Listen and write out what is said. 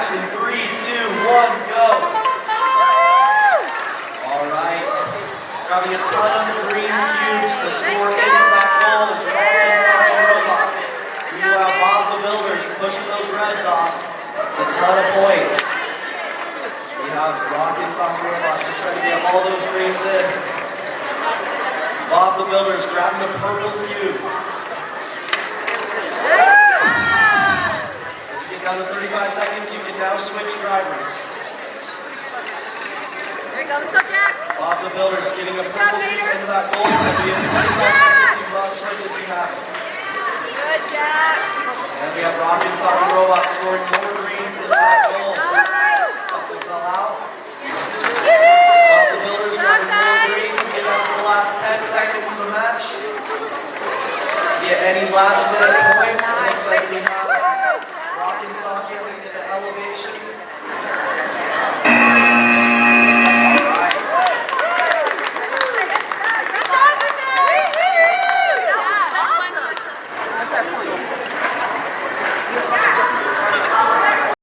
match in 3, 2, 1, go. All right. Grabbing a ton of green cubes to score into that goal is Rocket Soccer Robots. Meanwhile, Bob the Builder's pushing those reds off. It's a ton of points. We have Rocket Soccer Robots just trying to get all those greens in. Bob the Builder's grabbing a purple cube. As you get down to 35 seconds, you can now switch drivers. There you go, let's go, Jack. Bob the Builder's getting a purple cube into that goal. As we have 25 seconds, you must switch if you have it. Good, Jack. And we have Rocket Soccer Robots scoring more greens into that goal. Something fell out. Bob the Builder's grabbing more greens. We get down to the last 10 seconds of the match. Get any last minute points.